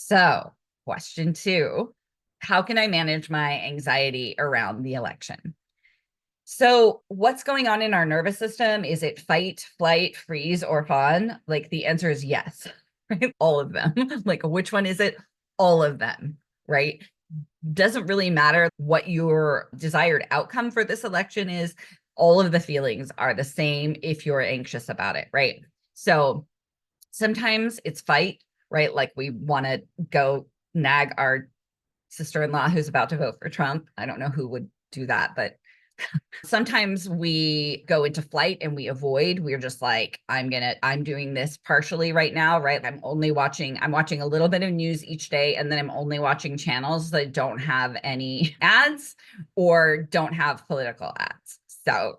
So, question two, how can I manage my anxiety around the election? So, what's going on in our nervous system? Is it fight, flight, freeze, or fawn? Like the answer is yes, right? All of them. Like, which one is it? All of them, right? Doesn't really matter what your desired outcome for this election is. All of the feelings are the same if you're anxious about it, right? So, sometimes it's fight, right? Like we want to go nag our sister-in-law who's about to vote for Trump. I don't know who would do that, but sometimes we go into flight and we avoid. We're just like, I'm doing this partially right now, right? I'm watching a little bit of news each day, and then I'm only watching channels that don't have any ads or don't have political ads. So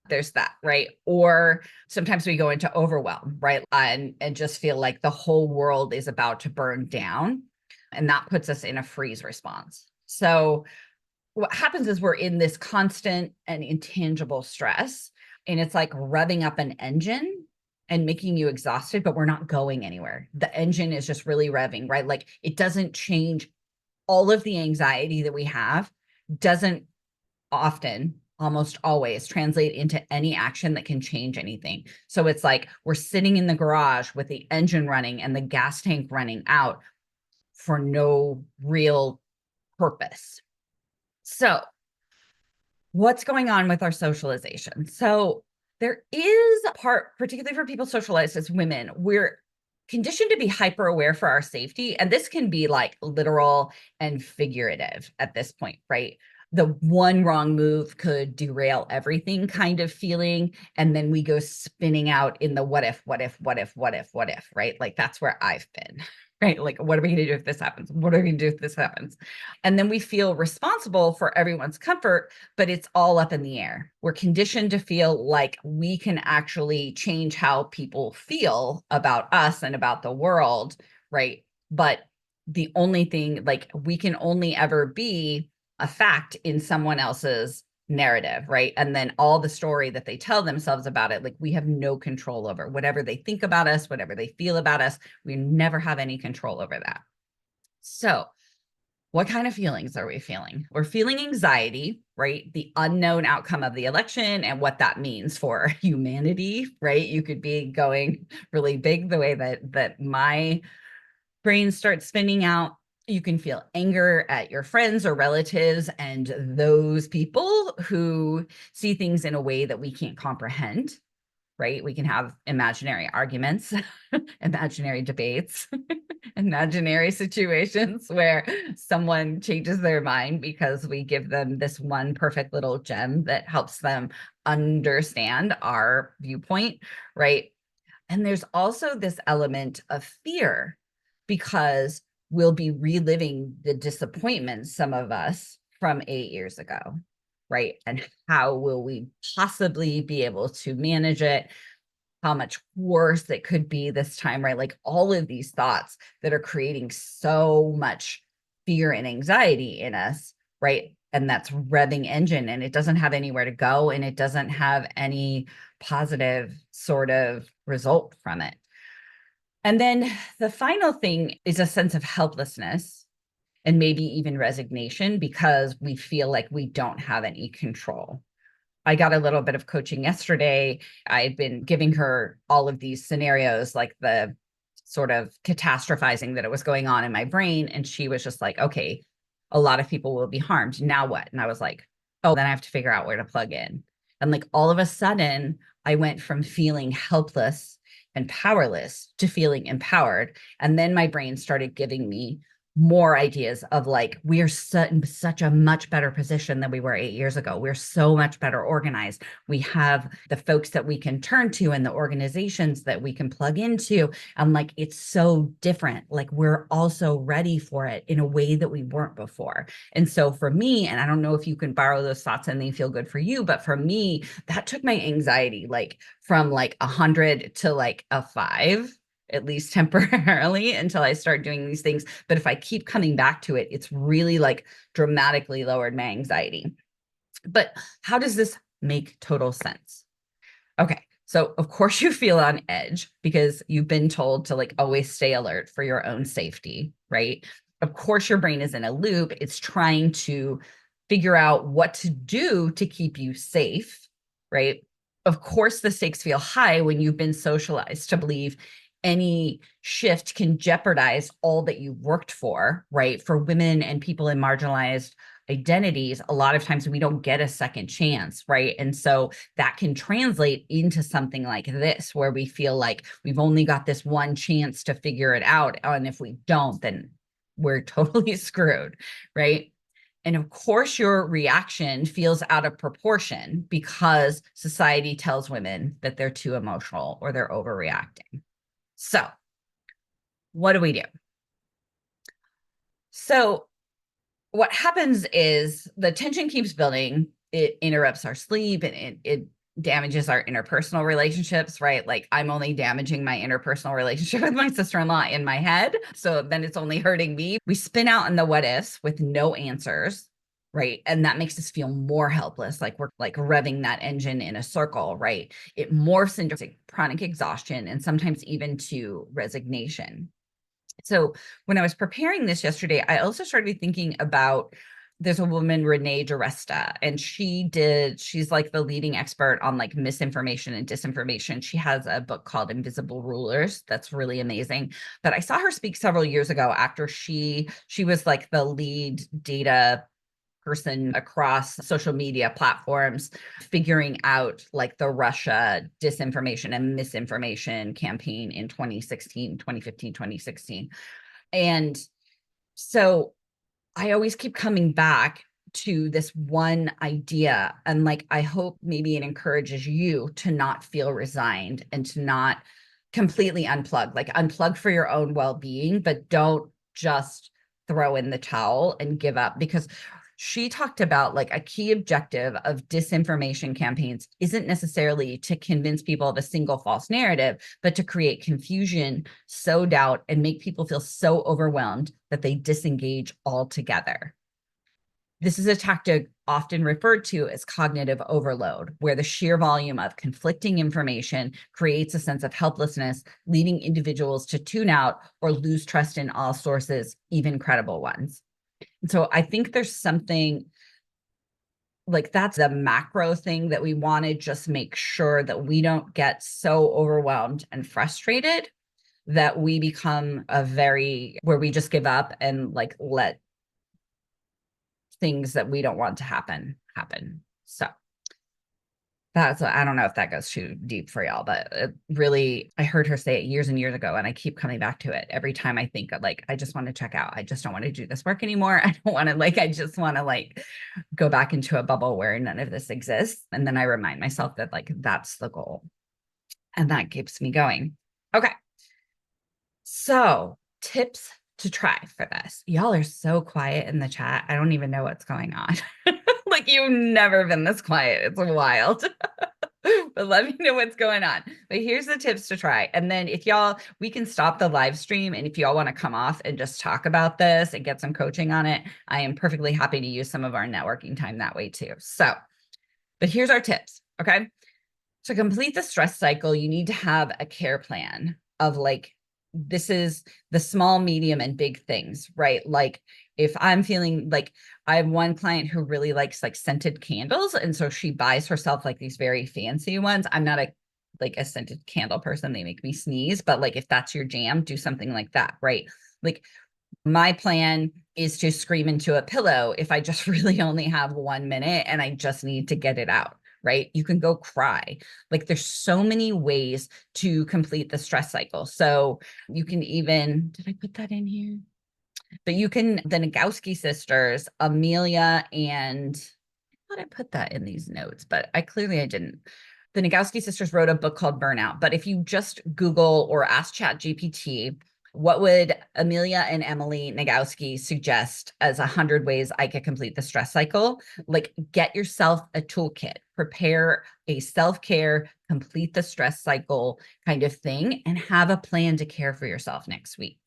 there's that, right? Or sometimes we go into overwhelm, right? And just feel like the whole world is about to burn down. And that puts us in a freeze response. So what happens is we're in this constant and intangible stress, and it's like revving up an engine and making you exhausted, but we're not going anywhere. The engine is just really revving, right? Like it doesn't change. All of the anxiety that we have doesn't often, almost always, translate into any action that can change anything. So it's like we're sitting in the garage with the engine running and the gas tank running out for no real purpose. So what's going on with our socialization? So there is a part, particularly for people socialized as women, we're conditioned to be hyper aware for our safety. And this can be like literal and figurative at this point, right? The one wrong move could derail everything kind of feeling. And then we go spinning out in the what if, right? Like that's where I've been, right? Like, what are we going to do if this happens? What are we going to do if this happens? And then we feel responsible for everyone's comfort, but it's all up in the air. We're conditioned to feel like we can actually change how people feel about us and about the world, right? But the only thing, like, we can only ever be a fact in someone else's narrative, right? And then all the story that they tell themselves about it, like we have no control over whatever they think about us, whatever they feel about us. We never have any control over that. So, what kind of feelings are we feeling? We're feeling anxiety, right? The unknown outcome of the election and what that means for humanity, right? You could be going really big the way that my brain starts spinning out. You can feel anger at your friends or relatives and those people who see things in a way that we can't comprehend, right? We can have imaginary arguments, imaginary debates, imaginary situations where someone changes their mind because we give them this one perfect little gem that helps them understand our viewpoint, right? And there's also this element of fear because we'll be reliving the disappointment, some of us, from 8 years ago, right? And how will we possibly be able to manage it? How much worse it could be this time, right? Like all of these thoughts that are creating so much fear and anxiety in us, right? And that's revving engine, and it doesn't have anywhere to go, and it doesn't have any positive sort of result from it. And then the final thing is a sense of helplessness and maybe even resignation because we feel like we don't have any control. I got a little bit of coaching yesterday. I had been giving her all of these scenarios, like the sort of catastrophizing that it was going on in my brain. And she was just like, okay, a lot of people will be harmed. Now what? And I was like, oh, then I have to figure out where to plug in. And like all of a sudden, I went from feeling helpless and powerless to feeling empowered. And then my brain started giving me more ideas of like, we're in such a much better position than we were 8 years ago. We're so much better organized. We have the folks that we can turn to and the organizations that we can plug into. And like, it's so different. Like, we're also ready for it in a way that we weren't before. And so for me, and I don't know if you can borrow those thoughts and they feel good for you, but for me, that took my anxiety like from like 100 to like a 5, at least temporarily, until I start doing these things. But if I keep coming back to it, it's really like dramatically lowered my anxiety. But how does this make total sense? Okay, So of course you feel on edge because you've been told to like always stay alert for your own safety, right? Of course your brain is in a loop. It's trying to figure out what to do to keep you safe, right? Of course the stakes feel high when you've been socialized to believe any shift can jeopardize all that you worked for, right? For women and people in marginalized identities, a lot of times we don't get a second chance, right? And so that can translate into something like this, where we feel like we've only got this one chance to figure it out. And if we don't, then we're totally screwed, right? And of course, your reaction feels out of proportion because society tells women that they're too emotional or they're overreacting. So, what do we do? So, what happens is the tension keeps building. It interrupts our sleep and it damages our interpersonal relationships, right? Like I'm only damaging my interpersonal relationship with my sister-in-law in my head. So then it's only hurting me. We spin out in the what ifs with no answers, right? And that makes us feel more helpless, like we're like revving that engine in a circle, right? It morphs into chronic exhaustion and sometimes even to resignation. So when I was preparing this yesterday, I also started thinking about there's a woman, Renee DiResta, and she's like the leading expert on like misinformation and disinformation. She has a book called Invisible Rulers that's really amazing. But I saw her speak several years ago after she was like the lead data person across social media platforms, figuring out like the Russia disinformation and misinformation campaign in 2016, 2015, 2016. And so I always keep coming back to this one idea. And like, I hope maybe it encourages you to not feel resigned and to not completely unplug, like unplug for your own well-being, but don't just throw in the towel and give up. Because she talked about like a key objective of disinformation campaigns isn't necessarily to convince people of a single false narrative, but to create confusion, sow doubt, and make people feel so overwhelmed that they disengage altogether. This is a tactic often referred to as cognitive overload, where the sheer volume of conflicting information creates a sense of helplessness, leading individuals to tune out or lose trust in all sources, even credible ones. So I think there's something like that's the macro thing that we want to just make sure that we don't get so overwhelmed and frustrated that we become where we just give up and like let things that we don't want to happen. So I don't know if that goes too deep for y'all, but it really, I heard her say it years and years ago, and I keep coming back to it every time I think of like, I just want to check out. I just don't want to do this work anymore. I don't want to I just want to like go back into a bubble where none of this exists. And then I remind myself that like, that's the goal. And that keeps me going. Okay. So tips to try for this. Y'all are so quiet in the chat. I don't even know what's going on. Like you've never been this quiet. It's wild. But let me know what's going on. But here's the tips to try. And then if y'all, we can stop the live stream. And if y'all want to come off and just talk about this and get some coaching on it, I am perfectly happy to use some of our networking time that way too. So, but here's our tips. Okay. To complete the stress cycle, you need to have a care plan of like, this is the small, medium, and big things, right? Like if I'm feeling like I have one client who really likes like scented candles. And so she buys herself like these very fancy ones. I'm not a scented candle person. They make me sneeze, but like if that's your jam, do something like that, right? Like my plan is to scream into a pillow if I just really only have 1 minute and I just need to get it out, right? You can go cry. Like there's so many ways to complete the stress cycle. So you can even, did I put that in here? But you can, the Nagoski sisters, Amelia and I thought I put that in these notes, but I didn't. The Nagoski sisters wrote a book called Burnout. But if you just Google or ask ChatGPT, what would Amelia and Emily Nagoski suggest as 100 ways I could complete the stress cycle? Like get yourself a toolkit, prepare a self-care, complete the stress cycle kind of thing, and have a plan to care for yourself next week.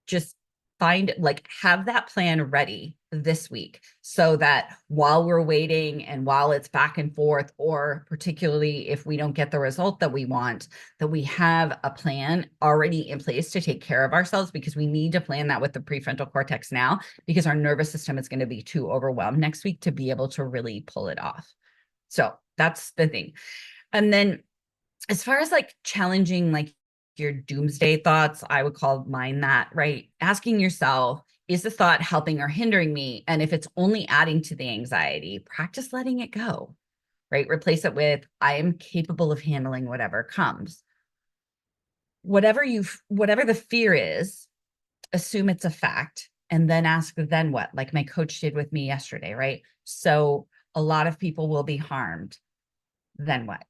Just have that plan ready this week so that while we're waiting and while it's back and forth, or particularly if we don't get the result that we want, that we have a plan already in place to take care of ourselves, because we need to plan that with the prefrontal cortex now, because our nervous system is going to be too overwhelmed next week to be able to really pull it off. So that's the thing. And then as far as like challenging like your doomsday thoughts, I would call mine that, right? Asking yourself, is the thought helping or hindering me? And if it's only adding to the anxiety, practice letting it go, right? Replace it with, I am capable of handling whatever comes. Whatever the fear is, assume it's a fact, and then ask, then what? Like my coach did with me yesterday, right? So a lot of people will be harmed. Then what?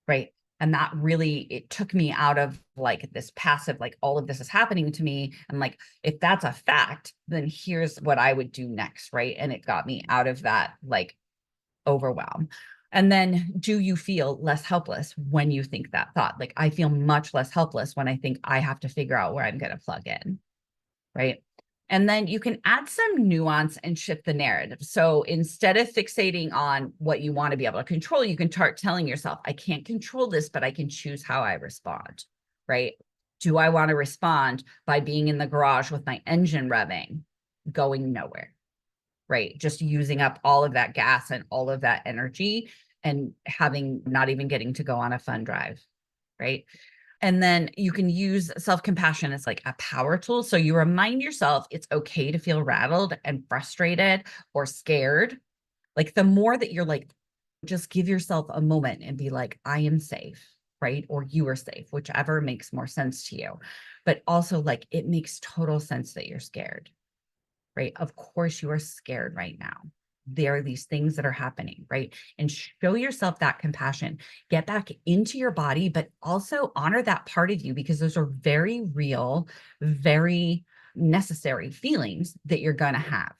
Right. And that really, it took me out of like this passive, like all of this is happening to me. And like, if that's a fact, then here's what I would do next. Right. And it got me out of that like overwhelm. And then, do you feel less helpless when you think that thought? Like, I feel much less helpless when I think I have to figure out where I'm going to plug in. Right. And then you can add some nuance and shift the narrative. So instead of fixating on what you want to be able to control, you can start telling yourself, I can't control this, but I can choose how I respond. Right. Do I want to respond by being in the garage with my engine revving, going nowhere? Right. Just using up all of that gas and all of that energy and having not even getting to go on a fun drive. Right. And then you can use self-compassion as like a power tool. So you remind yourself it's okay to feel rattled and frustrated or scared. Like the more that you're like, just give yourself a moment and be like, I am safe, right? Or you are safe, whichever makes more sense to you. But also like, it makes total sense that you're scared, right? Of course you are scared right now. There are these things that are happening, right? And show yourself that compassion. Get back into your body, but also honor that part of you, because those are very real, very necessary feelings that you're going to have,